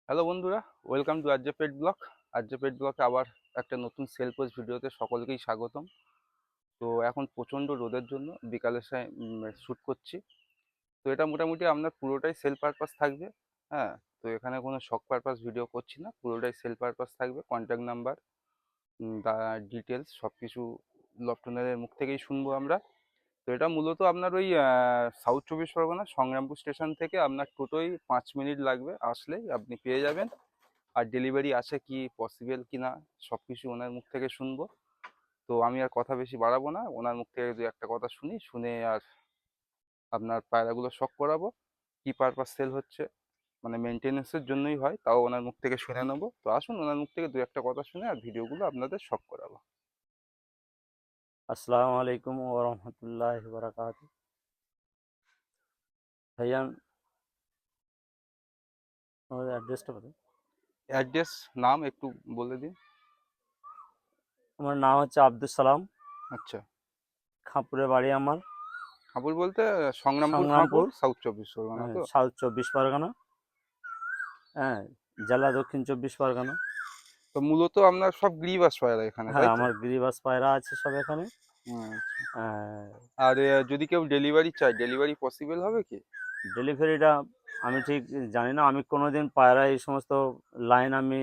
Hello বন্ধুরা, welcome to RJ pet blog. RJ pet ব্লকে আবার একটা নতুন সেল পোস্ট ভিডিওতে সকলকেই স্বাগতম। তো এখন প্রচণ্ড রোদের জন্য বিকালের শ্যুট করছি। তো এটা মোটামুটি আপনার পুরোটাই সেল পারপাস থাকবে। হ্যাঁ, তো এখানে কোনো শখ পারপাস ভিডিও করছি না, পুরোটাই সেল পারপাস থাকবে। কন্ট্যাক্ট নাম্বার, ডিটেলস সব কিছু লফটনারের মুখ থেকেই শুনবো আমরা। তো এটা মূলত আপনার ওই সাউথ চব্বিশ পরগনা সংগ্রামপুর স্টেশন থেকে আপনার টোটোই 5 মিনিট লাগবে, আসলেই আপনি পেয়ে যাবেন। আর ডেলিভারি আছে কি, পসিবল কি না, সব কিছু ওনার মুখ থেকে শুনবো। তো আমি আর কথা বেশি বাড়াবো না, ওনার মুখ থেকে দু একটা কথা শুনি, শুনে আর আপনার পায়রাগুলো শখ করাবো। কি পারপাস সেল হচ্ছে, মানে মেনটেনেন্সের জন্যই হয়, তাও ওনার মুখ থেকে শুনে নেবো। তো আসুন ওনার মুখ থেকে দু একটা কথা শুনে আর ভিডিওগুলো আপনাদের শখ করাবো। আসসালামু আলাইকুম ওয়া রাহমাতুল্লাহি ওয়া বারাকাতুহু। ভাইজান, আমাদের অ্যাড্রেসটা বলুন। অ্যাড্রেস, নাম একটু বলে দিন। আমার নাম হচ্ছে আব্দুস সালাম। আচ্ছা। খাঁপুরে বাড়ি আমার। খাপুর বলতে সংগ্রামপুর খাপুর, সংগ্রামপুর, সাউথ চব্বিশ পরগনা তো? সাউথ 24 পরগনা। হ্যাঁ, জেলা দক্ষিণ 24 পরগনা। তো মূলত আপনার সব গ্রিবাস পায়রা এখানে, হ্যাঁ, তাই তো? আমার গিরিবাস পায়রা আছে সব এখানে। হুম। আহ, আর যদি কেউ ডেলিভারি চায়, ডেলিভারি পসিবল হবে কি? ডেলিভারিটা আমি ঠিক জানি না। আমি কোনোদিন পায়রা এই সমস্ত লাইন আমি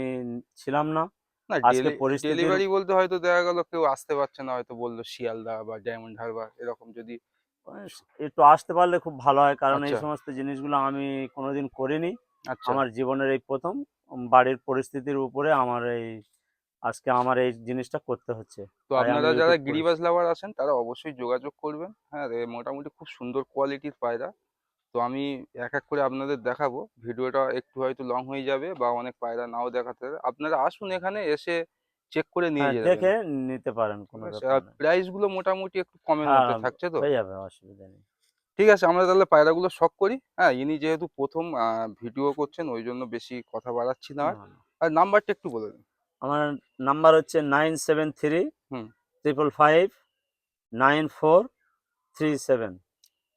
ছিলাম না। না, আজকে পরিস্থিতির ডেলিভারি বলতে হয়তো দেখা গেল কেউ আসতে পারছে না, হয়তো বললো শিয়ালদা বা ডায়মন্ড হারবার এরকম যদি। একটু আসতে পারলে খুব ভালো হয়, কারণ এই আচ্ছা। সমস্ত জিনিসগুলো আমি কোনোদিন করিনি। আচ্ছা। আমার জীবনের এই প্রথম। বাড়ির পরিস্থিতির উপরে আজকে আমার এই জিনিসটা করতে হচ্ছে। তো তাই আমি আপনারা যারা ইউটিউব করেছি। গিরিবাজ লাভার আছেন তারা অবশ্যই যোগাযোগ করবেন। হ্যাঁ মোটামুটি খুব সুন্দর কোয়ালিটির পায়রা। তো আমি এক এক করে আপনাদের দেখাবো, ভিডিওটা একটু হয়তো লং হয়ে যাবে বা অনেক পায়রা নাও দেখাতে হবে। আপনারা আসুন এখানে এসে চেক করে নিয়ে হ্যাঁ, যাবেন। দেখে নিতে পারেন, ঠিক কোনো আছে, ব্যাপার আর নেই। প্রাইসগুলো মোটামুটি একটু কমের হ্যাঁ, মধ্যে থাকছে তো? হয়ে যাবে, অসুবিধা নেই। ঠিক আছে, আমরা তাহলে পায়রাগুলো শখ করি। হ্যাঁ, ইনি যেহেতু প্রথম ভিডিও করছেন ওই জন্য বেশি কথা বাড়াচ্ছি না আর। না, না। আর নাম্বারটা একটু বলে দিন। আমার নাম্বার হচ্ছে 973 হুম। 555 9437।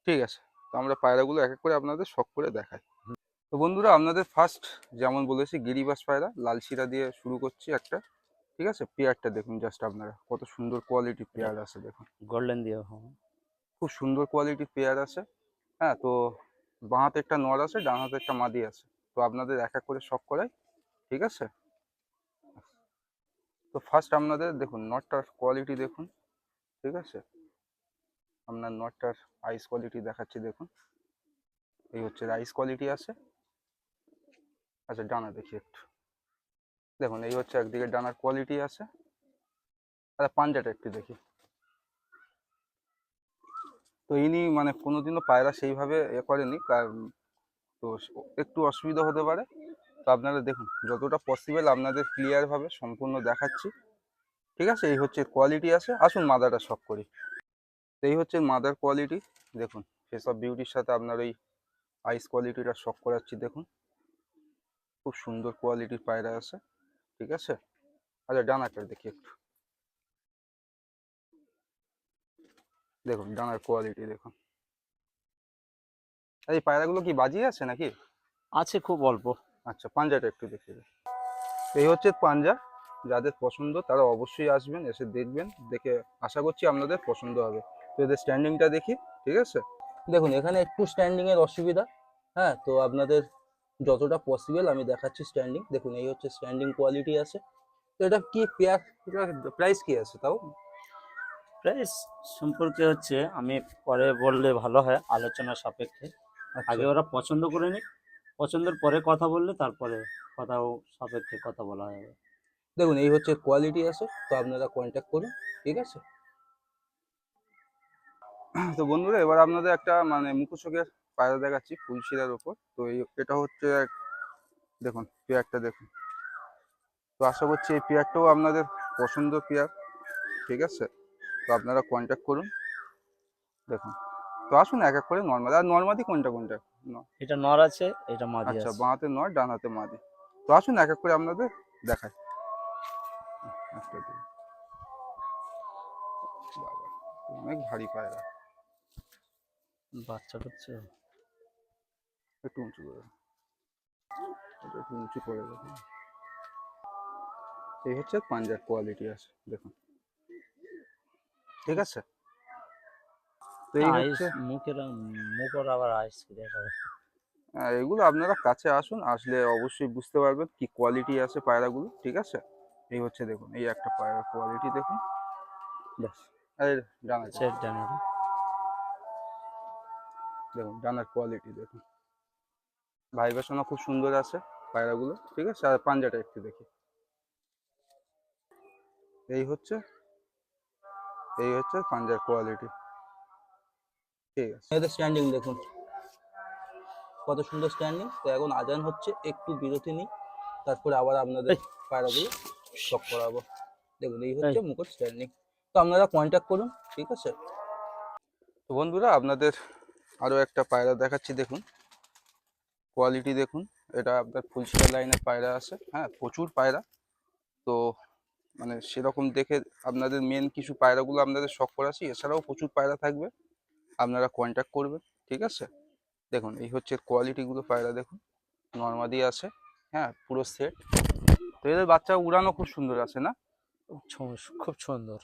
ঠিক আছে, তো আমরা পায়রাগুলো এক এক করে আপনাদের শখ করে দেখাই। তো বন্ধুরা, আপনাদের ফার্স্ট যেমন বলেছি গিরিবাস পায়রা লাল শিরা দিয়ে শুরু করছি একটা। ঠিক আছে, পেয়ারটা দেখুন জাস্ট আপনারা, কত সুন্দর কোয়ালিটির এটা পেয়ার আছে দেখুন। গোল্ডেন দিয়ে হবে। খুব সুন্দর কোয়ালিটির পেয়ার আছে। হ্যাঁ, তো বাঁ হাতে একটা নর আছে, ডান হাতে একটা মাদি আছে। তো আপনাদের এক এক করে শখ করাই। ঠিক আছে। তো ফার্স্ট আপনাদের দেখুন নটটার কোয়ালিটি দেখুন। ঠিক আছে, আপনার নটটার আইস কোয়ালিটি দেখাচ্ছি দেখুন। এই হচ্ছে রাইস কোয়ালিটি আছে। আচ্ছা, ডানা দেখি একটু। দেখুন এই হচ্ছে একদিকে ডানার কোয়ালিটি আছে। আচ্ছা, পাঞ্জাটা একটু দেখি। তো ইনি মানে কোনোদিনও পায়রা সেইভাবে করেনি, কারণ তো একটু অসুবিধা হতে পারে। তো আপনারা দেখুন যতটা পসিবল আপনাদের ক্লিয়ার ভাবে সম্পূর্ণ দেখাচ্ছি। ঠিক আছে, এই হচ্ছে কোয়ালিটি আছে। আসুন মাদারটা শখ করি। তো এই হচ্ছে মাদার কোয়ালিটি দেখুন। সেসব বিউটির সাথে আপনার ওই আইস কোয়ালিটিটা শখ করাচ্ছি দেখুন। খুব সুন্দর কোয়ালিটির পায়রা আছে। ঠিক আছে। আচ্ছা, ডানাটা দেখি একটু। দেখুন ডানার কোয়ালিটি দেখুন। আর এই পায়রাগুলো কি বাজিয়ে আছে নাকি? আছে খুব অল্প। আচ্ছা, পাঞ্জাটা একটু দেখিয়ে দিন। এই হচ্ছে পাঞ্জা। যাদের পছন্দ তারা অবশ্যই আসবেন, এসে দেখবেন, দেখে আশা করছি আপনাদের পছন্দ হবে। তো এদের স্ট্যান্ডিংটা দেখি। ঠিক আছে, দেখুন এখানে একটু স্ট্যান্ডিং এর অসুবিধা। হ্যাঁ, তো আপনাদের যতটা পসিবল আমি দেখাচ্ছি স্ট্যান্ডিং দেখুন। এই হচ্ছে স্ট্যান্ডিং কোয়ালিটি আছে। তো এটা কি পেয়ার, প্রাইস কি আছে তাও? প্রাইস সম্পর্কে হচ্ছে আমি পরে বললে ভালো হয়, আলোচনা সাপেক্ষে। আচ্ছা। আগে ওরা পছন্দ করে নিক, পছন্দের পরে কথা বললে তারপরে কথাও সাপেক্ষে কথা বলা যাবে। দেখুন এই হচ্ছে কোয়ালিটি আছে, তো আপনারা কন্ট্যাক্ট করুন। ঠিক আছে। তো বন্ধুরা, এবার আপনাদের একটা মানে মুখোশোকের পায়রা দেখাচ্ছি ফুলশিরার ওপর। তো এটা হচ্ছে দেখুন পেয়ারটা দেখুন। তো আশা করছি এই পেয়ারটাও আপনাদের পছন্দ পেয়ার। ঠিক আছে, তো আপনারা কন্ট্যাক্ট করুন। দেখুন, তো আসুন এক এক করে নর্মাল আর নর্মাদি কোনটা কোনটা এটা নর আছে, এটা মাদি আচ্ছা, আছে। বাঁ হাতে নর, ডান হাতে মাদি। তো আসুন এক এক করে আপনাদের দেখাই। একটা দিন। বাবা, অনেক ভারী পায়রা। বাচ্চা করছে। একটু উঁচু করে। এটা একটু উঁচু করে দেখুন। এই হচ্ছে পাঞ্জার কোয়ালিটি আছে দেখুন, ঠিক আছে। তো এই আইস হচ্ছে মুখের আবার আইস এগুলো আপনারা কাছে আসুন, আসলে অবশ্যই বুঝতে পারবেন কি কোয়ালিটি আছে পায়রাগুলো, ঠিক আছে। এই হচ্ছে দেখুন, এই একটা পায়রার কোয়ালিটি দেখুন, ব্যাস। এই ডানা সেট ডানাটা দেখুন, ডানার কোয়ালিটি দেখুন, ভাইব্রেশনও খুব সুন্দর আছে পায়রাগুলো, ঠিক আছে। আর পাঞ্জাটা একটু দেখি, এই হচ্ছে পাঞ্জার কোয়ালিটি, ঠিক আছে। এদের স্ট্যান্ডিং দেখুন কত সুন্দর স্ট্যান্ডিং। তো এখন আজান হচ্ছে, একটু বিরতি নিই, তারপরে আবার আপনাদের পায়রাগুলো শক করাবো। দেখুন এই হচ্ছে মুকুট স্ট্যান্ডিং। তো আপনারা কন্ট্যাক্ট করুন, ঠিক আছে। তো বন্ধুরা আপনাদের আরও একটা পায়রা দেখাচ্ছি, দেখুন কোয়ালিটি দেখুন। এটা আপনার ফুলশিরা লাইনের পায়রা আছে, হ্যাঁ প্রচুর পায়রা। তো মানে সেরকম দেখে আপনাদের মেন কিছু পায়রাগুলো আপনাদের শখ করাছি, এছাড়াও প্রচুর পায়রা থাকবে, আপনারা কন্ট্যাক্ট করবেন, ঠিক আছে। দেখুন এই হচ্ছে কোয়ালিটিগুলো পায়রা দেখুন, নর্মাদি আছে, হ্যাঁ পুরো সেট। তো এদের বাচ্চা উড়ানো খুব সুন্দর আছে না? খুব সুন্দর।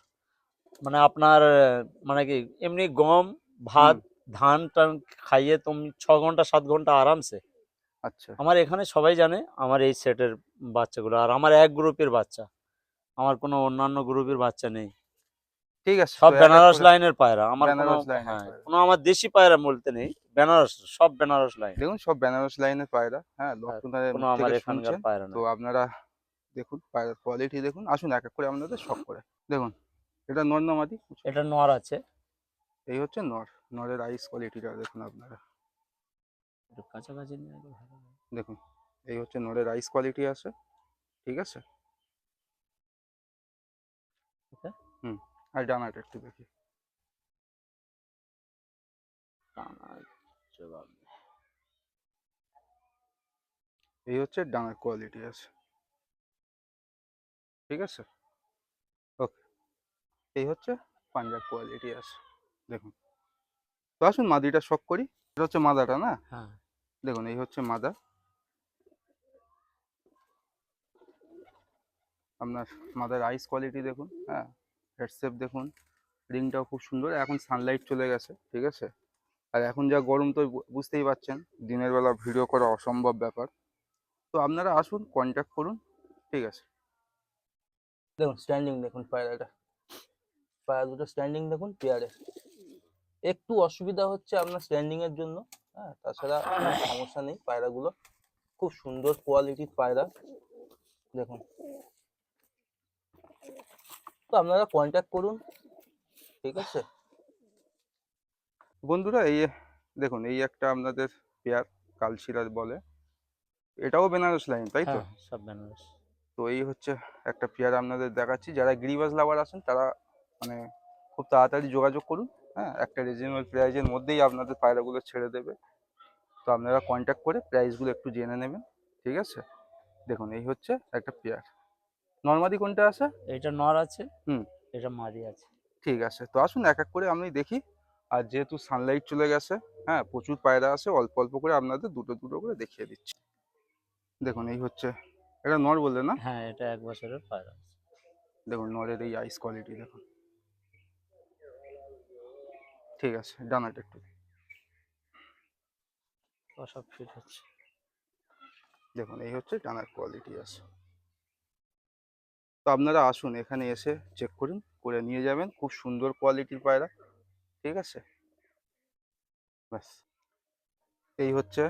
মানে আপনার মানে কি এমনি গম হুম, ভাত ধান টান খাইয়ে তুমি 6 ঘন্টা 7 ঘন্টা আরামসে। আচ্ছা আমার এখানে সবাই জানে আমার এই সেটের বাচ্চাগুলো, আর আমার এক গ্রুপের বাচ্চা, আমার কোনো অন্যান্য গ্রুপের বাচ্চা নেই। ঠিক আছে। সব তো এক এক বেনারস করে লাইনের পায়রা আমার কোনো, বেনারস লাইনের হ্যাঁ পায়রা কোনো আমার দেশি পায়রা বলতে নেই, বেনারস সব বেনারস লাইন। দেখুন, সব বেনারস লাইনের পায়রা, হ্যাঁ হ্যাঁ, লক্ষণদারের কোনো মুখ আমার থেকে এখানকার শুনছেন। পায়রা তো নয়। আপনারা দেখুন পায়রার কোয়ালিটি দেখুন, আসুন এক এক করে আপনাদের শখ করে দেখুন। এটা নর্নামাদি, এটা নর আছে, এই হচ্ছে নর, নরের আইস কোয়ালিটিটা দেখুন আপনারা, একটু কাছাকাছি নিয়ে এলে ভালো হয়। দেখুন এই হচ্ছে নরের আইস কোয়ালিটি আছে, ঠিক আছে। ওকে, হুম, আর ডানাটা একটু দেখি, টানা জবাব। এই হচ্ছে ডানার কোয়ালিটি আছে, ঠিক আছে। ওকে, এই হচ্ছে পাঞ্জাব কোয়ালিটি আছে দেখুন। তো আসুন মাদিটা শখ করি, এটা হচ্ছে মাদাটা না? হ্যাঁ, দেখুন এই হচ্ছে মাদা, আপনার মাদার আইস কোয়ালিটি দেখুন, হ্যাঁ হেডসেপ দেখুন, রিংটাও খুব সুন্দর। এখন সানলাইট চলে গেছে, ঠিক আছে। আর এখন যা গরম তো বুঝতেই পারছেন, দিনের বেলা ভিডিও করা অসম্ভব ব্যাপার। তো আপনারা আসুন কন্ট্যাক্ট করুন, ঠিক আছে। দেখুন স্ট্যান্ডিং দেখুন পায়রাটা, পায়রা দুটো স্ট্যান্ডিং দেখুন পেয়ারে। একটু অসুবিধা হচ্ছে আপনার স্ট্যান্ডিং এর জন্য, হ্যাঁ তাছাড়া কোনো সমস্যা নেই। পায়রাগুলো খুব সুন্দর কোয়ালিটির পায়রা দেখুন। তো আপনারা কন্ট্যাক্ট করুন, ঠিক আছে বন্ধুরা। এই দেখুন এই একটা আপনাদের পেয়ার, কালশিরাজ বলে, এটাও বেনারস লাইন তাই তো? হ্যাঁ সব বেনারস। তো এই হচ্ছে একটা পেয়ার আপনাদের দেখাচ্ছি, যারা গিরিবাজ লাভার আছেন তারা মানে খুব তাড়াতাড়ি যোগাযোগ করুন, হ্যাঁ একটা রিজনেবল প্রাইজের মধ্যেই আপনাদের পায়রাগুলো ছেড়ে দেবে। তো আপনারা কন্ট্যাক্ট করে প্রাইসগুলো একটু জেনে নেবেন, ঠিক আছে। দেখুন এই হচ্ছে একটা পেয়ার, নর্মাদি কোনটা আছে? এটা নর আছে, হুম, এটা মাদি আছে। ঠিক আছে। তো আসুন এক এক করে আমি দেখি। আর যেহেতু সানলাইট চলে গেছে, হ্যাঁ প্রচুর পায়রা আছে, অল্প অল্প করে আপনাদের দুটো দুটো করে দেখিয়ে দিচ্ছি। দেখুন এই হচ্ছে, এটা নর বললে না? হ্যাঁ এটা 1 বছরের পায়রা আছে। দেখুন নরের এই আইস কোয়ালিটি দেখুন, ঠিক আছে। ডানাটা একটু ও সব ফিট হচ্ছে। দেখুন, এই হচ্ছে ডানার কোয়ালিটি আছে। তো আপনারা আসুন এখানে এসে চেক করুন, করে নিয়ে যাবেন, খুব সুন্দর কোয়ালিটির পায়রা, ঠিক আছে। ব্যাস, এই হচ্ছে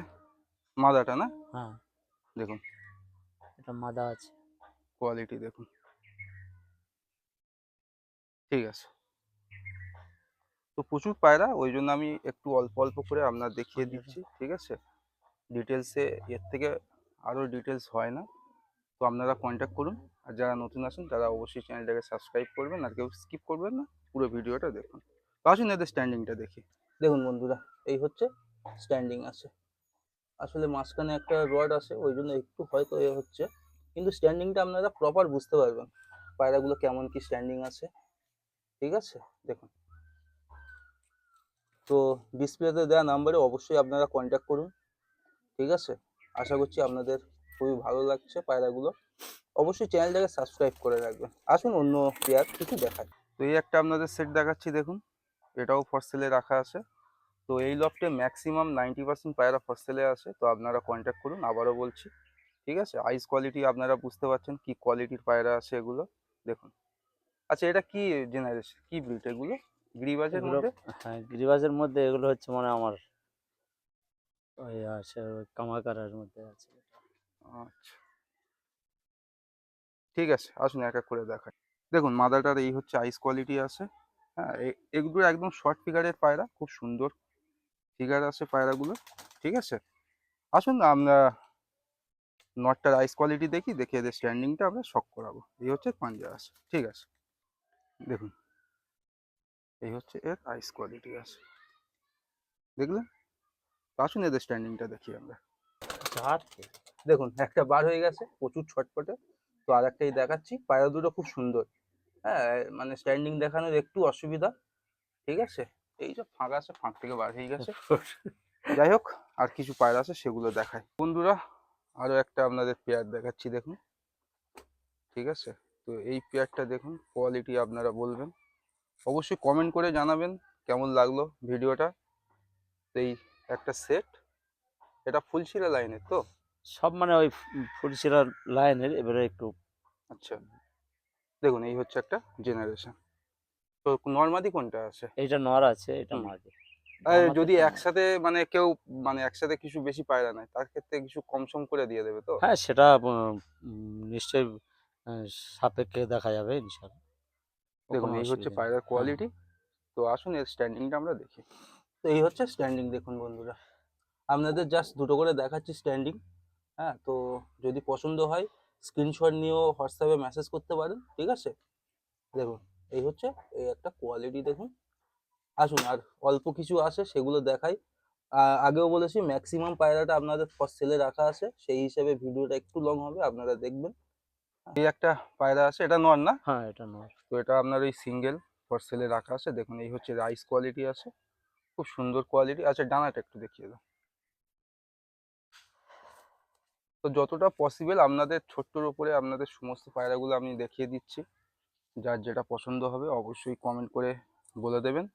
মাদাটা না? হ্যাঁ দেখুন এটা মাদা আছে। কোয়ালিটি দেখুন, ঠিক আছে। তো প্রচুর পায়রা, ওই জন্য আমি একটু অল্প অল্প করে আপনার দেখিয়ে পাঞ্জাটা দিচ্ছি, ঠিক আছে। ডিটেলসে এর থেকে আরও ডিটেলস হয় না। তো আপনারা কন্ট্যাক্ট করুন। আর যারা নতুন আসেন তারা অবশ্যই চ্যানেলটাকে সাবস্ক্রাইব করবেন, আর কেউ স্কিপ করবেন না, পুরো ভিডিওটা দেখুন। তো আসুন এদের স্ট্যান্ডিংটা দেখি। দেখুন বন্ধুরা এই হচ্ছে স্ট্যান্ডিং আছে, আসলে মাঝখানে একটা রড আছে ওই জন্য একটু হয়তো এ হচ্ছে, কিন্তু স্ট্যান্ডিংটা আপনারা প্রপার বুঝতে পারবেন পায়রাগুলো কেমন কি স্ট্যান্ডিং আছে, ঠিক আছে। দেখুন, তো ডিসপ্লেতে দেওয়া নাম্বারে অবশ্যই আপনারা কন্ট্যাক্ট করুন, ঠিক আছে। আশা করছি আপনাদের খুবই ভালো লাগছে পায়রাগুলো। অবশ্যই চ্যানেলটাকে সাবস্ক্রাইব করে রাখবেন। আসুন অন্য পেয়ার কিছু দেখায়। তো এই একটা আপনাদের সেট দেখাচ্ছি দেখুন, এটাও ফর সেলে রাখা আছে। তো এই লফটে ম্যাক্সিমাম 90% পায়রা ফর সেলে আছে, তো আপনারা কন্ট্যাক্ট করুন, আবারও বলছি। ঠিক আছে, আইস কোয়ালিটি আপনারা বুঝতে পারছেন কি কোয়ালিটির পায়রা আছে এগুলো দেখুন। আচ্ছা, এটা কি জেনারেশন, কি ব্রিড এগুলো গ্রিবাজের এগুলো মধ্যে? হ্যাঁ, গিরিবাজের মধ্যে এগুলো হচ্ছে মানে আমার ওই আছে ওই কামাকারের মধ্যে আছে। আচ্ছা, ঠিক আছে, আসুন এক এক করে দেখাই। দেখুন মাদারটার এই হচ্ছে আইস কোয়ালিটি আছে। হ্যাঁ, এগুলো একদম শর্ট ফিগারের পায়রা, খুব সুন্দর ফিগার আছে পায়রাগুলো। ঠিক আছে, আসুন আমরা নটটার আইস কোয়ালিটি দেখি, দেখে এদের স্ট্যান্ডিংটা আমরা শক করাবো। এই হচ্ছে পাঞ্জা আছে, ঠিক আছে। দেখুন এই হচ্ছে এর আইস কোয়ালিটি আছে, দেখলেন? তো আসুন এদের স্ট্যান্ডিংটা দেখি আমরা। হাত দেখুন একটা বার হয়ে গেছে প্রচুর ছটপটে। তো আর একটাই দেখাচ্ছি, পায়রা দুটো খুব সুন্দর। হ্যাঁ, মানে স্ট্যান্ডিং দেখানোর একটু অসুবিধা। ঠিক আছে, এই যে ফাঁক আছে, ফাঁক থেকে বার হয়ে গেছে। যাই হোক, আর কিছু পায়রা আছে সেগুলো দেখায় বন্ধুরা। আরো একটা আপনাদের পেয়ার দেখাচ্ছি দেখুন। ঠিক আছে, তো এই পেয়ারটা দেখুন, কোয়ালিটি আপনারা বলবেন, অবশ্যই কমেন্ট করে জানাবেন কেমন লাগলো ভিডিওটা। তো এই একটা সেট, এটা ফুলশিরা লাইনের তো? সব মানে ওই ফুলশিরার লাইনের এবারে একটু। আচ্ছা, দেখুন এই হচ্ছে একটা জেনারেশন। তো নর্মাদি কোনটা আছে? এইটা নর আছে, এটা হুম, মাদি। আর নর্মাদি যদি একটা নর। একসাথে মানে কেউ মানে একসাথে কিছু বেশি পায়রা নেয়, তার ক্ষেত্রে কিছু কম সম করে দিয়ে দেবে তো? হ্যাঁ সেটা নিশ্চয়ই আহ, সাপেক্ষে দেখা যাবে ইনশাল্লাহ। ও দেখুন কোনো এই হচ্ছে অসুবিধা নেই। পায়রার হ্যাঁ কোয়ালিটি। তো আসুন এর স্ট্যান্ডিংটা আমরা দেখি। তো এই হচ্ছে স্ট্যান্ডিং দেখুন বন্ধুরা, আপনাদের জাস্ট দুটো করে দেখাচ্ছি স্ট্যান্ডিং। হ্যাঁ, তো যদি পছন্দ হয় স্ক্রিনশট নিয়েও হোয়াটসঅ্যাপে মেসেজ করতে পারেন। ঠিক আছে, দেখুন এই হচ্ছে এই একটা কোয়ালিটি দেখুন। আসুন আর অল্প কিছু আছে সেগুলো দেখাই। আগেও বলেছি ম্যাক্সিমাম পায়রাটা আপনাদের ফর সেলে রাখা আছে, সেই হিসেবে ভিডিওটা একটু লং হবে, আপনারা দেখবেন। এই একটা পায়রা আছে, এটা নর না? হ্যাঁ এটা নর। তো এটা আপনার ওই সিঙ্গেল ফর সেলে রাখা আছে দেখুন। এই হচ্ছে রাইস কোয়ালিটি আছে, খুব সুন্দর কোয়ালিটি। আচ্ছা, ডানাটা একটু দেখিয়ে দাও। তো যতটা পসিবল আপনাদের ছোট্টর উপরে আপনাদের সমস্ত পায়রাগুলো আমি দেখিয়ে দিচ্ছি। যার যেটা পছন্দ হবে অবশ্যই কমেন্ট করে বলে দেবেন,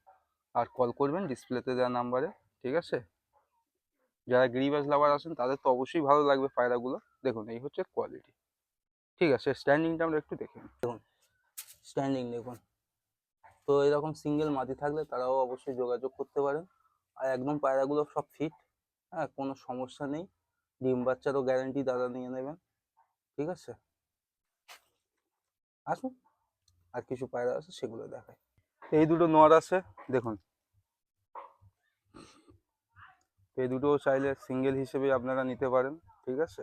আর কল করবেন ডিসপ্লেতে দেওয়া নাম্বারে। ঠিক আছে, যারা গিরিবাজ লাভার আছেন তাদের তো অবশ্যই ভালো লাগবে পায়রাগুলো। দেখুন এই হচ্ছে কোয়ালিটি। ঠিক আছে, স্ট্যান্ডিংটা আমরা একটু দেখে নিই। দেখুন স্ট্যান্ডিং দেখুন। তো এরকম সিঙ্গেল মাদি থাকলে তারাও অবশ্যই যোগাযোগ করতে পারেন। আর একদম পায়রাগুলো সব ফিট। হ্যাঁ, কোনো সমস্যা নেই। ডিম বাচ্চারও গ্যারান্টি দাদা নিয়ে নেবেন। ঠিক আছে, আসুন আর কিছু পায়রা আছে সেগুলো দেখায়। এই দুটো নর আছে দেখুন। এই দুটো চাইলে সিঙ্গেল হিসেবে আপনারা নিতে পারেন। ঠিক আছে,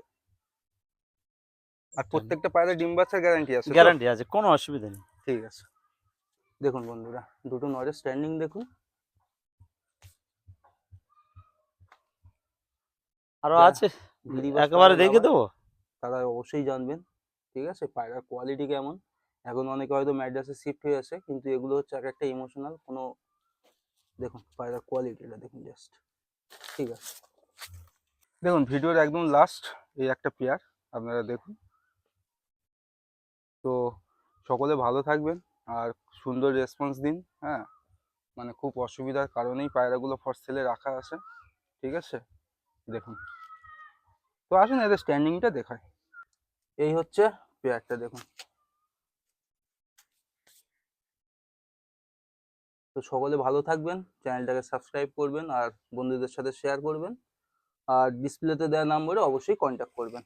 আর প্রত্যেকটা পায়রা ডিম বাচ্চার গ্যারান্টি আছে তো? গ্যারান্টি আছে, কোনো অসুবিধা নেই। ঠিক আছে, দেখুন বন্ধুরা দুটো নরের স্ট্যান্ডিং দেখুন। আরো যারা আছে, গিরিবাজ একেবারে পায়রা দেখে লাভার দেবো। তারা অবশ্যই জানবেন। ঠিক আছে, পায়রার কোয়ালিটি কেমন। এখন অনেকে হয়তো ম্যাড্রাসে শিফট হয়ে আছে, কিন্তু এগুলো হচ্ছে এক একটা ইমোশনাল কোনো। দেখুন পায়রার কোয়ালিটিটা দেখুন জাস্ট। ঠিক আছে, দেখুন ভিডিওর একদম লাস্ট এই একটা পেয়ার আপনারা দেখুন। তো সকলে ভালো থাকবেন আর সুন্দর রেসপন্স দিন। হ্যাঁ, মানে খুব অসুবিধার কারণেই পায়রাগুলো ফর সেলে রাখা আছে। ঠিক আছে, দেখুন। তো আসুন এদের স্ট্যান্ডিংটা দেখায়। এই হচ্ছে পেয়ারটা দেখুন। তো সকলে ভালো থাকবেন, চ্যানেলটাকে সাবস্ক্রাইব করবেন আর বন্ধুদের সাথে শেয়ার করবেন। আর ডিসপ্লেতে দেওয়া নাম্বারে অবশ্যই কন্ট্যাক্ট করবেন।